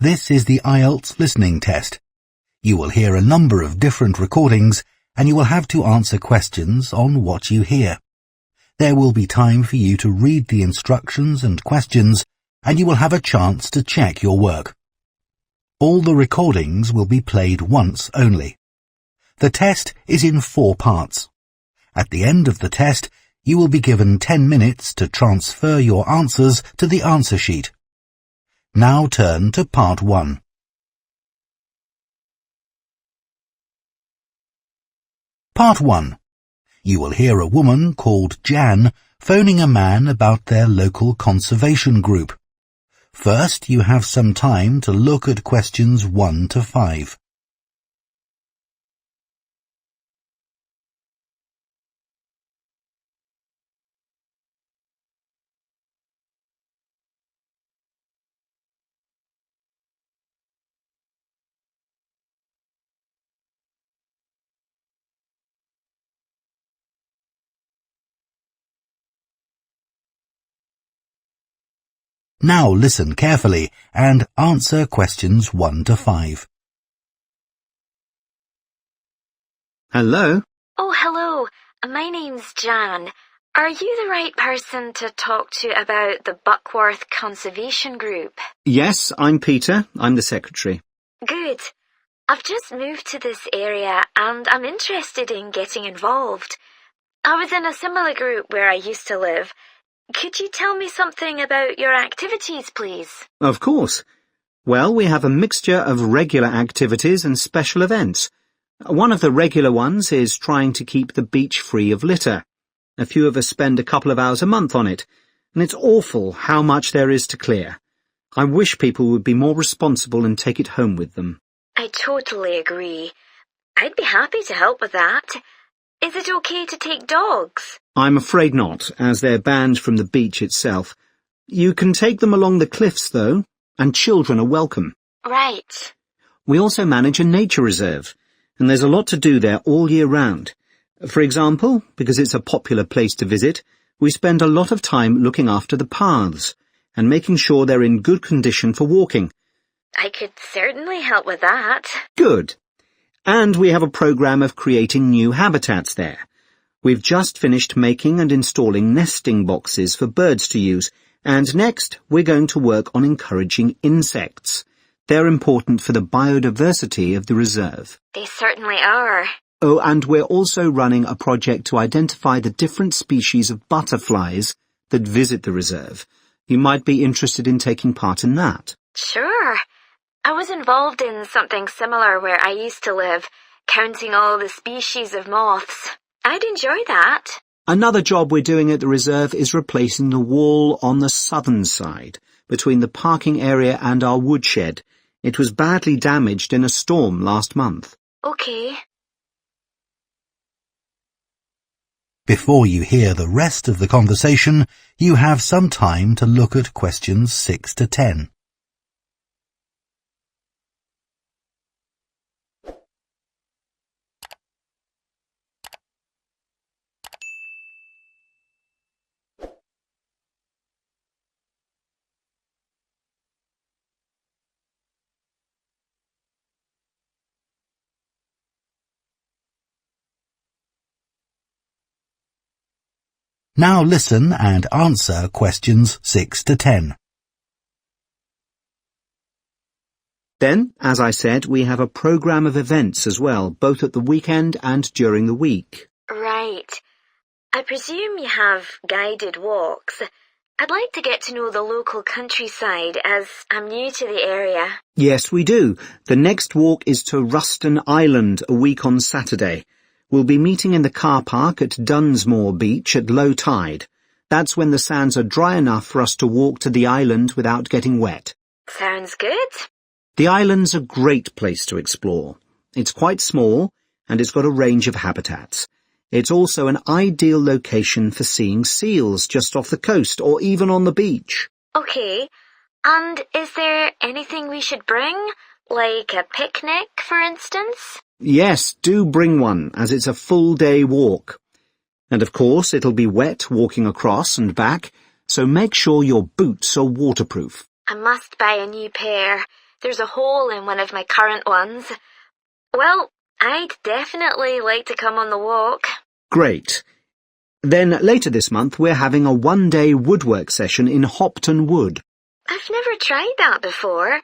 This is the IELTS Listening Test. You will hear a number of different recordings and you will have to answer questions on what you hear. There will be time for you to read the instructions and questions and you will have a chance to check your work. All the recordings will be played once only. The test is in 4 parts. At the end of the test, you will be given 10 minutes to transfer your answers to the answer sheet. Now turn to Part 1. Part 1. You will hear a woman called Jan phoning a man about their local conservation group. First, you have some time to look at questions 1 to 5. Now listen carefully and answer questions 1 to 5. Hello? Oh, hello. My name's Jan. Are you the right person to talk to about the Buckworth Conservation Group? Yes, I'm Peter. I'm the secretary. Good. I've just moved to this area and I'm interested in getting involved. I was in a similar group where I used to live. Could you tell me something about your activities, please? Of course. Well, we have a mixture of regular activities and special events. One of the regular ones is trying to keep the beach free of litter. A few of us spend a couple of hours a month on it, and it's awful how much there is to clear. I wish people would be more responsible and take it home with them. I totally agree. I'd be happy to help with that. Is it okay to take dogs? I'm afraid not, as they're banned from the beach itself. You can take them along the cliffs, though, and children are welcome. Right. We also manage a nature reserve, and there's a lot to do there all year round. For example, because it's a popular place to visit, we spend a lot of time looking after the paths and making sure they're in good condition for walking. I could certainly help with that. Good. And we have a program of creating new habitats there. We've just finished making and installing nesting boxes for birds to use, and next we're going to work on encouraging insects. They're important for the biodiversity of the reserve. They certainly are. Oh, and we're also running a project to identify the different species of butterflies that visit the reserve. You might be interested in taking part in that. Sure. I was involved in something similar where I used to live, counting all the species of moths. I'd enjoy that. Another job we're doing at the reserve is replacing the wall on the southern side, between the parking area and our woodshed. It was badly damaged in a storm last month. Okay. Before you hear the rest of the conversation, you have some time to look at questions 6 to 10. Now listen and answer questions 6 to 10. Then, as I said, we have a program of events as well, both at the weekend and during the week. Right. I presume you have guided walks. I'd like to get to know the local countryside as I'm new to the area. Yes, we do. The next walk is to Ruston Island a week on Saturday. We'll be meeting in the car park at Dunsmore Beach at low tide. That's when the sands are dry enough for us to walk to the island without getting wet. Sounds good. The island's a great place to explore. It's quite small, and it's got a range of habitats. It's also an ideal location for seeing seals just off the coast or even on the beach. Okay. And is there anything we should bring? Like a picnic, for instance? Yes, do bring one, as it's a full-day walk. And of course, it'll be wet walking across and back, so make sure your boots are waterproof. I must buy a new pair. There's a hole in one of my current ones. Well, I'd definitely like to come on the walk. Great. Then later this month we're having a one-day woodwork session in Hopton Wood. I've never tried that before.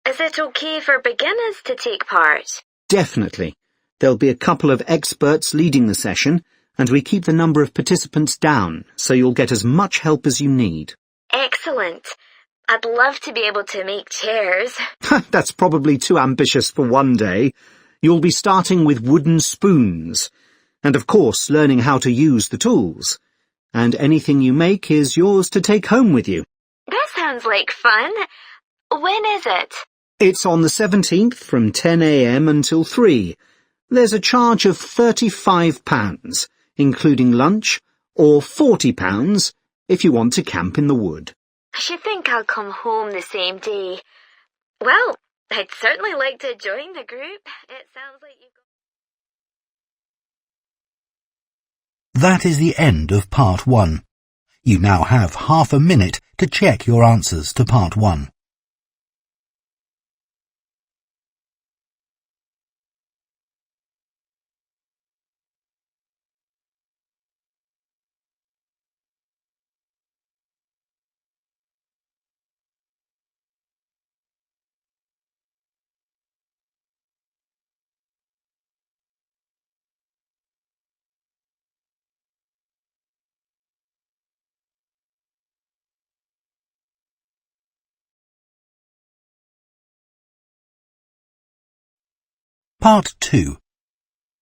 Is it okay for beginners to take part? Definitely. There'll be a couple of experts leading the session, and we keep the number of participants down, so you'll get as much help as you need. Excellent. I'd love to be able to make chairs. That's probably too ambitious for one day. You'll be starting with wooden spoons, and of course learning how to use the tools. And anything you make is yours to take home with you. That sounds like fun. When is it? It's on the 17th from 10 a.m. until 3. There's a charge of £35, including lunch, or £40 if you want to camp in the wood. I should think I'll come home the same day. Well, I'd certainly like to join the group. It sounds like you've got... That is the end of Part 1. You now have half a minute to check your answers to Part 1. Part 2.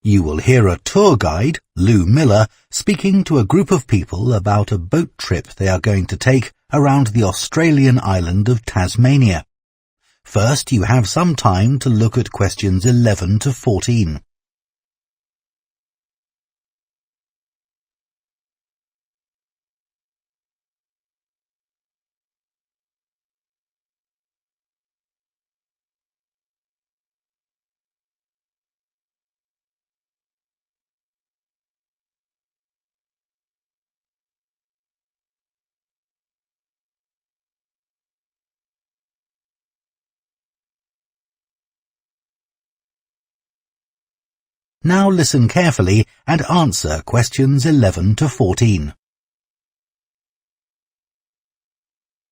You will hear a tour guide, Lou Miller, speaking to a group of people about a boat trip they are going to take around the Australian island of Tasmania. First, you have some time to look at questions 11 to 14. Now listen carefully and answer questions 11 to 14.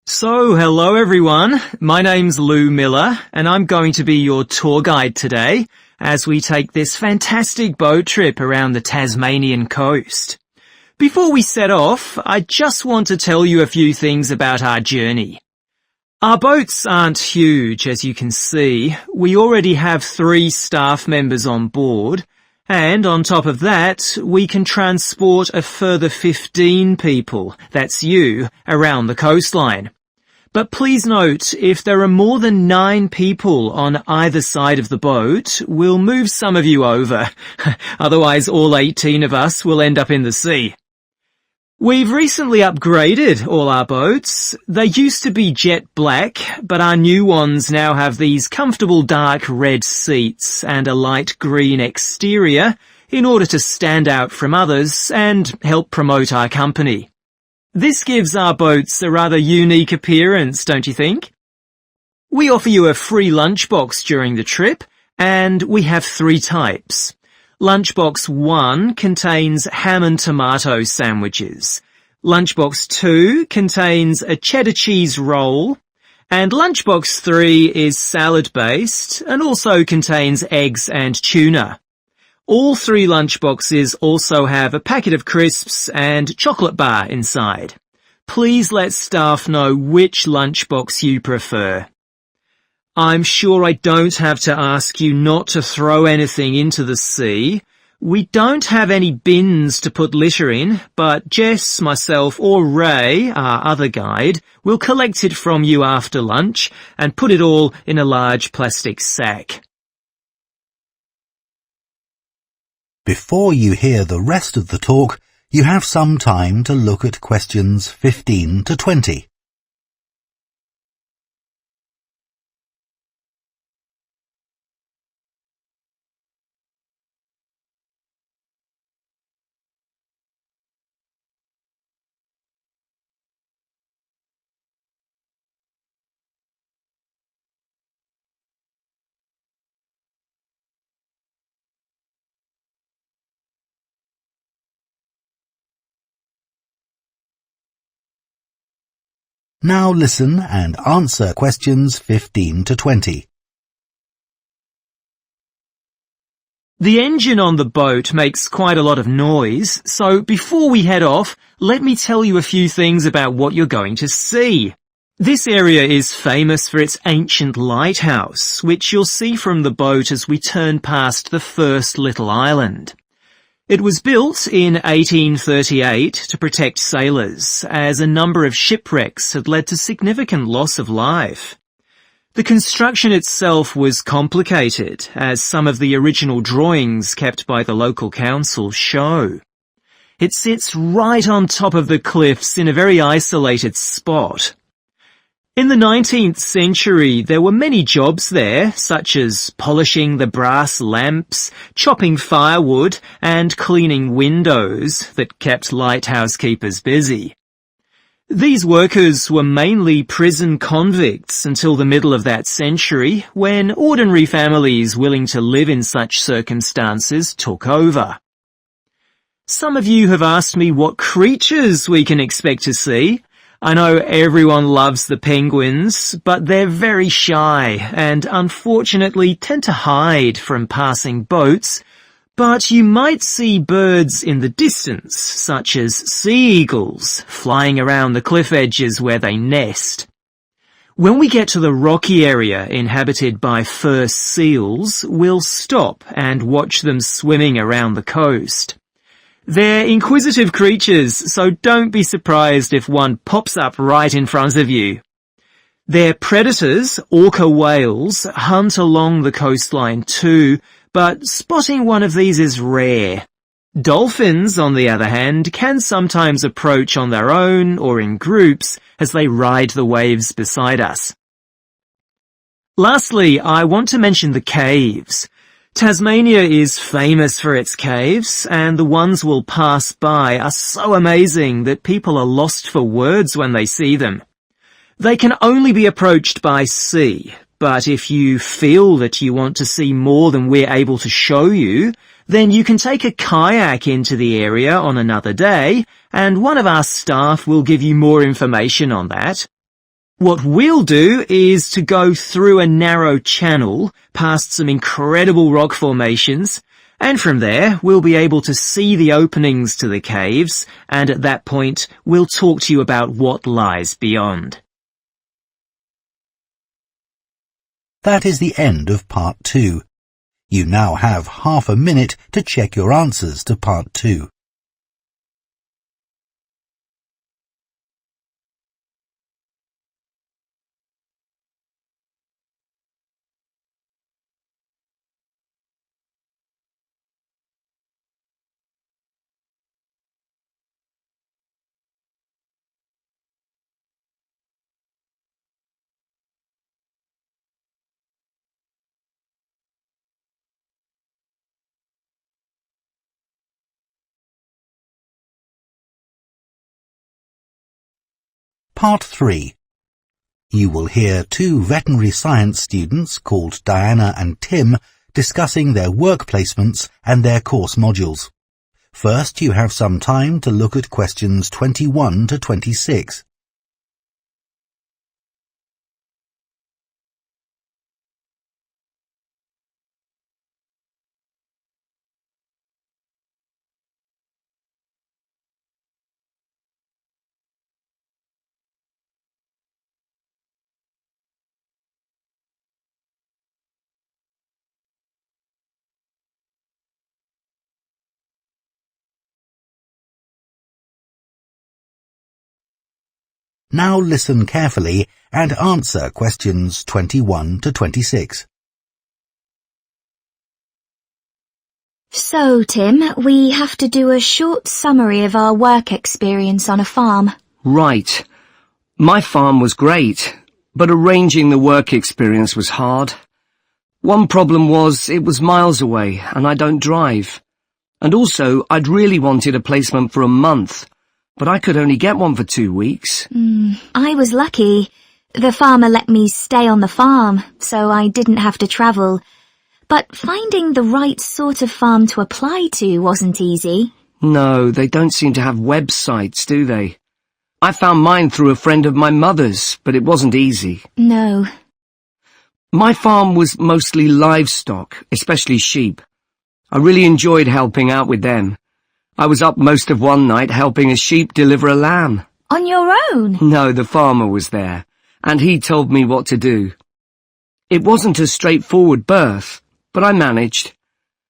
So, hello everyone. My name's Lou Miller and I'm going to be your tour guide today as we take this fantastic boat trip around the Tasmanian coast. Before we set off, I just want to tell you a few things about our journey. Our boats aren't huge, as you can see. We already have 3 staff members on board, and on top of that, we can transport a further 15 people, that's you, around the coastline. But please note, if there are more than 9 people on either side of the boat, we'll move some of you over. Otherwise, all 18 of us will end up in the sea. We've recently upgraded all our boats. They used to be jet black, but our new ones now have these comfortable dark red seats and a light green exterior in order to stand out from others and help promote our company. This gives our boats a rather unique appearance, don't you think? We offer you a free lunchbox during the trip, and we have 3 types. Lunchbox 1 contains ham and tomato sandwiches. Lunchbox 2 contains a cheddar cheese roll. And Lunchbox 3 is salad-based and also contains eggs and tuna. All 3 lunchboxes also have a packet of crisps and chocolate bar inside. Please let staff know which lunchbox you prefer. I'm sure I don't have to ask you not to throw anything into the sea. We don't have any bins to put litter in, but Jess, myself, or Ray, our other guide, will collect it from you after lunch and put it all in a large plastic sack. Before you hear the rest of the talk, you have some time to look at questions 15 to 20. Now listen and answer questions 15 to 20. The engine on the boat makes quite a lot of noise, so before we head off, let me tell you a few things about what you're going to see. This area is famous for its ancient lighthouse, which you'll see from the boat as we turn past the first little island. It was built in 1838 to protect sailors, as a number of shipwrecks had led to significant loss of life. The construction itself was complicated, as some of the original drawings kept by the local council show. It sits right on top of the cliffs in a very isolated spot. In the 19th century, there were many jobs there, such as polishing the brass lamps, chopping firewood, and cleaning windows that kept lighthouse keepers busy. These workers were mainly prison convicts until the middle of that century, when ordinary families willing to live in such circumstances took over. Some of you have asked me what creatures we can expect to see. I know everyone loves the penguins, but they're very shy and unfortunately tend to hide from passing boats. But you might see birds in the distance, such as sea eagles, flying around the cliff edges where they nest. When we get to the rocky area inhabited by fur seals, we'll stop and watch them swimming around the coast. They're inquisitive creatures, so don't be surprised if one pops up right in front of you. Their predators, orca whales, hunt along the coastline too, but spotting one of these is rare. Dolphins, on the other hand, can sometimes approach on their own or in groups as they ride the waves beside us. Lastly, I want to mention the caves. Tasmania is famous for its caves, and the ones we'll pass by are so amazing that people are lost for words when they see them. They can only be approached by sea, but if you feel that you want to see more than we're able to show you, then you can take a kayak into the area on another day, and one of our staff will give you more information on that. What we'll do is to go through a narrow channel, past some incredible rock formations, and from there we'll be able to see the openings to the caves, and at that point we'll talk to you about what lies beyond. That is the end of Part 2. You now have half a minute to check your answers to Part 2. Part 3. You will hear two veterinary science students called Diana and Tim discussing their work placements and their course modules. First, you have some time to look at questions 21 to 26. Now listen carefully and answer questions 21 to 26. So, Tim, we have to do a short summary of our work experience on a farm. Right. My farm was great, but arranging the work experience was hard. One problem was it was miles away and I don't drive. And also, I'd really wanted a placement for a month, but I could only get one for 2 weeks. I was lucky. The farmer let me stay on the farm, so I didn't have to travel. But finding the right sort of farm to apply to wasn't easy. No, they don't seem to have websites, do they? I found mine through a friend of my mother's, but it wasn't easy. No. My farm was mostly livestock, especially sheep. I really enjoyed helping out with them. I was up most of one night helping a sheep deliver a lamb. On your own? No, the farmer was there, and he told me what to do. It wasn't a straightforward birth, but I managed.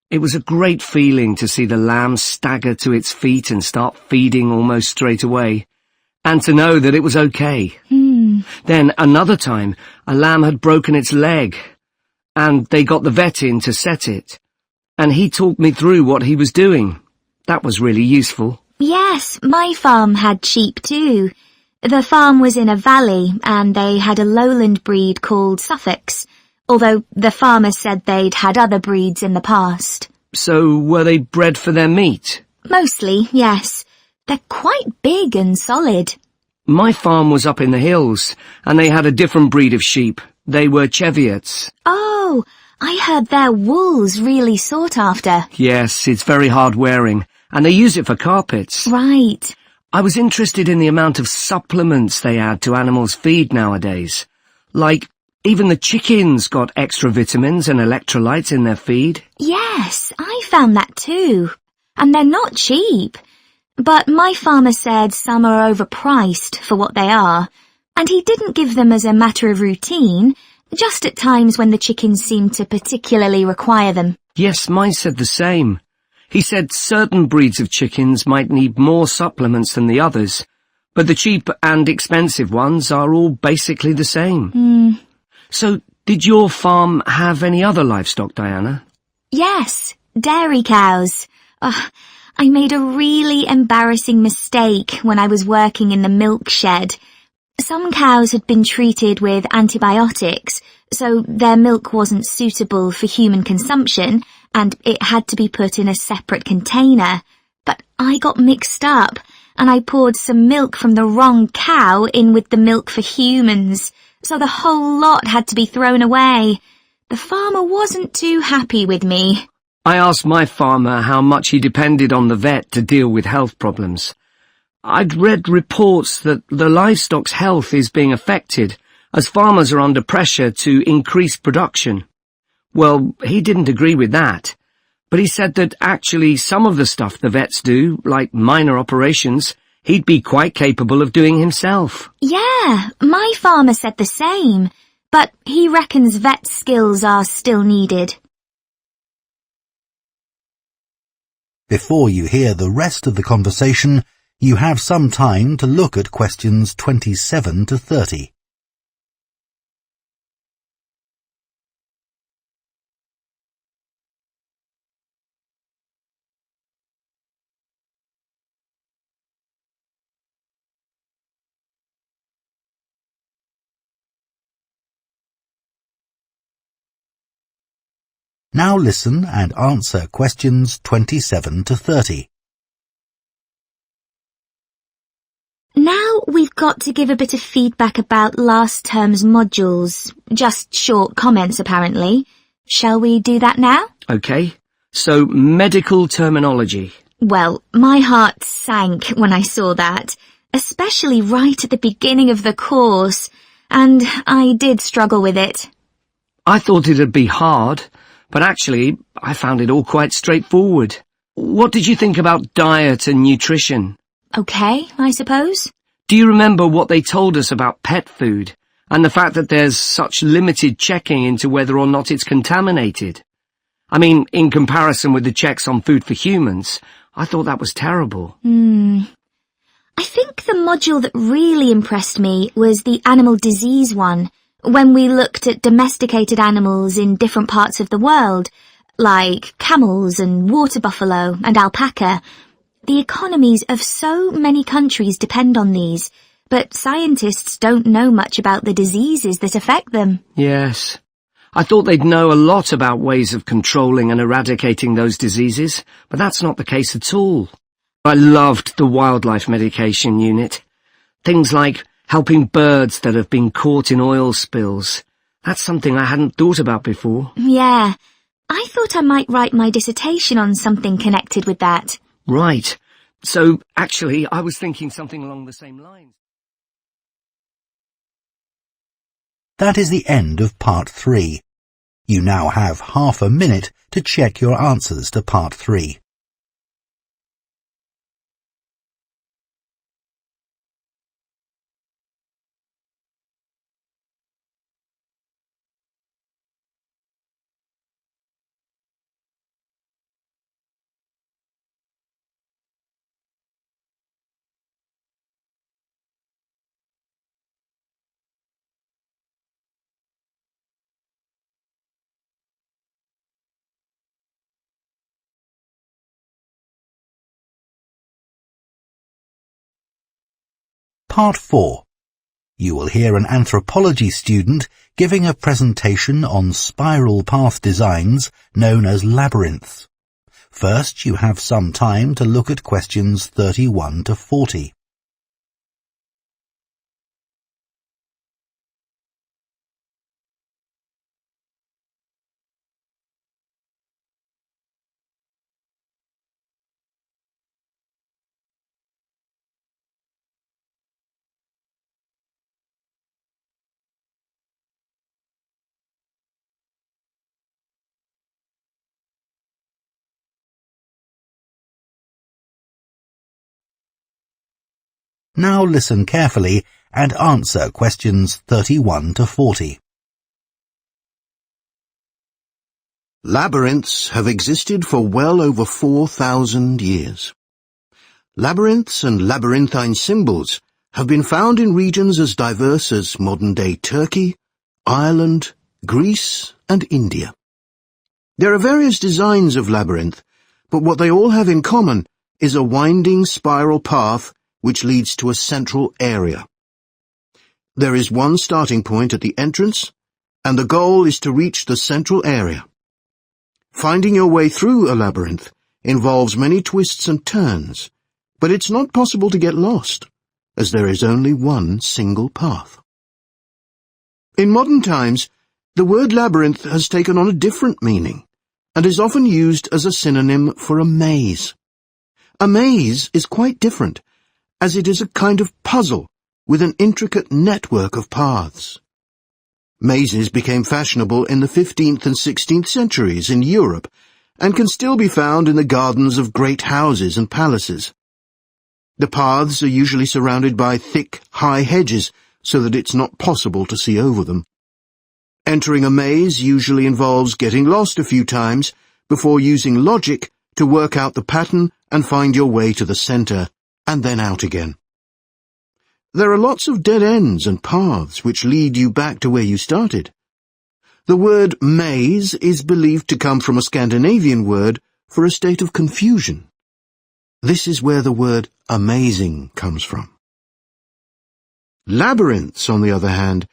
It was a great feeling to see the lamb stagger to its feet and start feeding almost straight away, and to know that it was okay. Then another time, a lamb had broken its leg, and they got the vet in to set it, and he talked me through what he was doing. That was really useful. Yes, my farm had sheep too. The farm was in a valley, and they had a lowland breed called Suffolks, although the farmer said they'd had other breeds in the past. So were they bred for their meat? Mostly, yes. They're quite big and solid. My farm was up in the hills, and they had a different breed of sheep. They were Cheviots. Oh, I heard their wool's really sought after. Yes, it's very hard-wearing, and they use it for carpets. Right. I was interested in the amount of supplements they add to animals' feed nowadays. Like, even the chickens got extra vitamins and electrolytes in their feed. Yes, I found that too. And they're not cheap. But my farmer said some are overpriced for what they are, and he didn't give them as a matter of routine, just at times when the chickens seemed to particularly require them. Yes, mine said the same. He said certain breeds of chickens might need more supplements than the others, but the cheap and expensive ones are all basically the same. So, did your farm have any other livestock, Diana? Yes, dairy cows. I made a really embarrassing mistake when I was working in the milk shed. Some cows had been treated with antibiotics, so their milk wasn't suitable for human consumption, and it had to be put in a separate container. But I got mixed up, and I poured some milk from the wrong cow in with the milk for humans, so the whole lot had to be thrown away. The farmer wasn't too happy with me. I asked my farmer how much he depended on the vet to deal with health problems. I'd read reports that the livestock's health is being affected as farmers are under pressure to increase production. Well, he didn't agree with that, but he said that actually some of the stuff the vets do, like minor operations, he'd be quite capable of doing himself. Yeah, my farmer said the same, but he reckons vet skills are still needed. Before you hear the rest of the conversation, you have some time to look at questions 27 to 30. Now listen and answer questions 27 to 30. Now we've got to give a bit of feedback about last term's modules. Just short comments, apparently. Shall we do that now? Okay, so medical terminology. Well, my heart sank when I saw that, especially right at the beginning of the course, and I did struggle with it. I thought it'd be hard, but actually I found it all quite straightforward. What did you think about diet and nutrition? Okay, I suppose. Do you remember what they told us about pet food, and the fact that there's such limited checking into whether or not it's contaminated? I mean, in comparison with the checks on food for humans, I thought that was terrible. I think the module that really impressed me was the animal disease one, when we looked at domesticated animals in different parts of the world, like camels and water buffalo and alpaca. The economies of so many countries depend on these, but scientists don't know much about the diseases that affect them. Yes. I thought they'd know a lot about ways of controlling and eradicating those diseases, but that's not the case at all. I loved the wildlife medication unit. Things like helping birds that have been caught in oil spills. That's something I hadn't thought about before. Yeah, I thought I might write my dissertation on something connected with that. Right. So, actually, I was thinking something along the same lines. That is the end of Part 3. You now have half a minute to check your answers to Part 3. Part 4. You will hear an anthropology student giving a presentation on spiral path designs known as labyrinths. First, you have some time to look at questions 31 to 40. Now listen carefully and answer questions 31 to 40. Labyrinths have existed for well over 4,000 years. Labyrinths and labyrinthine symbols have been found in regions as diverse as modern-day Turkey, Ireland, Greece, and India. There are various designs of labyrinth, but what they all have in common is a winding spiral path which leads to a central area. There is one starting point at the entrance, and the goal is to reach the central area. Finding your way through a labyrinth involves many twists and turns, but it's not possible to get lost, as there is only one single path. In modern times, the word labyrinth has taken on a different meaning, and is often used as a synonym for a maze. A maze is quite different, as it is a kind of puzzle with an intricate network of paths. Mazes became fashionable in the 15th and 16th centuries in Europe, and can still be found in the gardens of great houses and palaces. The paths are usually surrounded by thick, high hedges, so that it's not possible to see over them. Entering a maze usually involves getting lost a few times before using logic to work out the pattern and find your way to the center, and then out again. There are lots of dead ends and paths which lead you back to where you started. The word maze is believed to come from a Scandinavian word for a state of confusion. This is where the word amazing comes from. Labyrinths, on the other hand,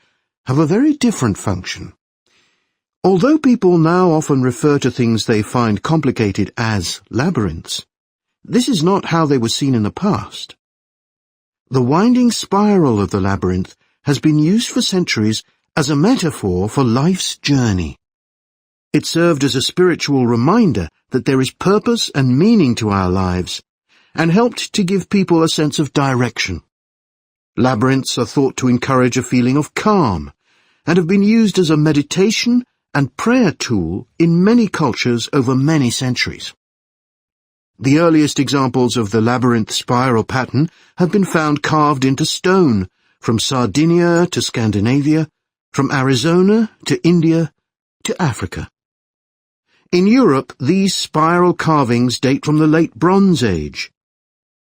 have a very different function. Although people now often refer to things they find complicated as labyrinths, this is not how they were seen in the past. The winding spiral of the labyrinth has been used for centuries as a metaphor for life's journey. It served as a spiritual reminder that there is purpose and meaning to our lives, and helped to give people a sense of direction. Labyrinths are thought to encourage a feeling of calm, and have been used as a meditation and prayer tool in many cultures over many centuries. The earliest examples of the labyrinth spiral pattern have been found carved into stone, from Sardinia to Scandinavia, from Arizona to India to Africa. In Europe, these spiral carvings date from the late Bronze Age.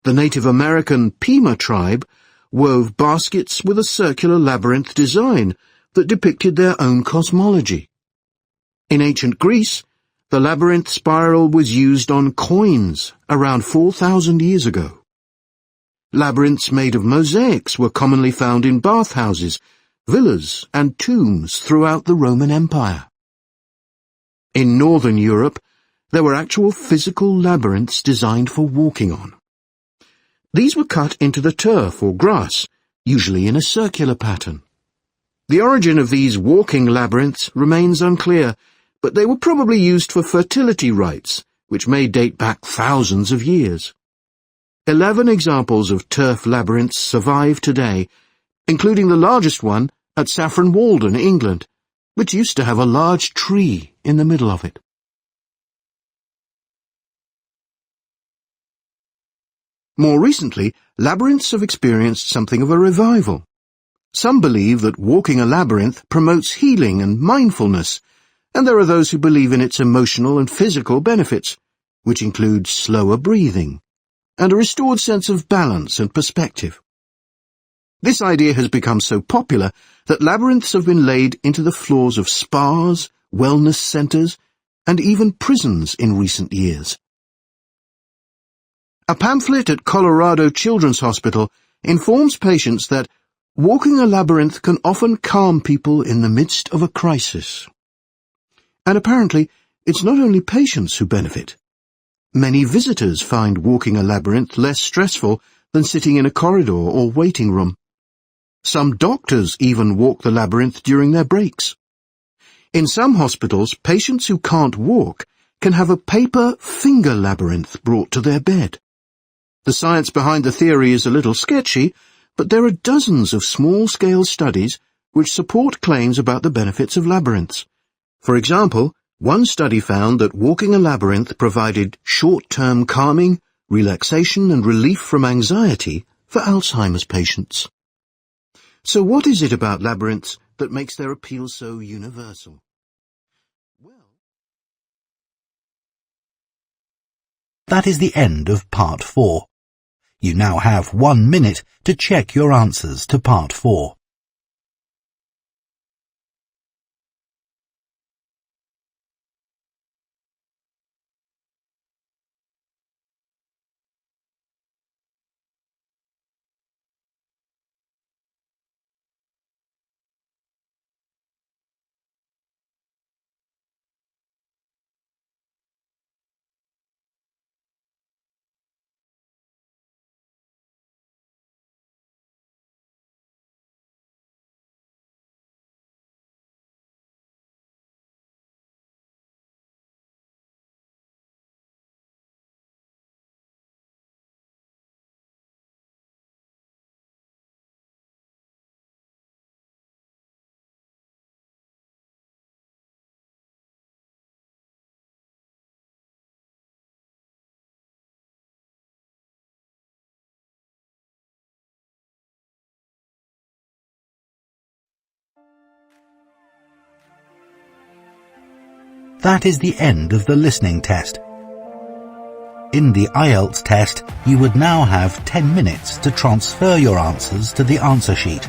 The Native American Pima tribe wove baskets with a circular labyrinth design that depicted their own cosmology. In ancient Greece, the labyrinth spiral was used on coins around 4,000 years ago. Labyrinths made of mosaics were commonly found in bathhouses, villas, and tombs throughout the Roman Empire. In northern Europe, there were actual physical labyrinths designed for walking on. These were cut into the turf or grass, usually in a circular pattern. The origin of these walking labyrinths remains unclear, but they were probably used for fertility rites, which may date back thousands of years. 11 examples of turf labyrinths survive today, including the largest one at Saffron Walden, England, which used to have a large tree in the middle of it. More recently, labyrinths have experienced something of a revival. Some believe that walking a labyrinth promotes healing and mindfulness, and there are those who believe in its emotional and physical benefits, which include slower breathing and a restored sense of balance and perspective. This idea has become so popular that labyrinths have been laid into the floors of spas, wellness centres, and even prisons in recent years. A pamphlet at Colorado Children's Hospital informs patients that walking a labyrinth can often calm people in the midst of a crisis. And apparently, it's not only patients who benefit. Many visitors find walking a labyrinth less stressful than sitting in a corridor or waiting room. Some doctors even walk the labyrinth during their breaks. In some hospitals, patients who can't walk can have a paper finger labyrinth brought to their bed. The science behind the theory is a little sketchy, but there are dozens of small-scale studies which support claims about the benefits of labyrinths. For example, one study found that walking a labyrinth provided short-term calming, relaxation and relief from anxiety for Alzheimer's patients. So what is it about labyrinths that makes their appeal so universal? That is the end of Part 4. You now have 1 minute to check your answers to Part 4. That is the end of the listening test. In the IELTS test, you would now have 10 minutes to transfer your answers to the answer sheet.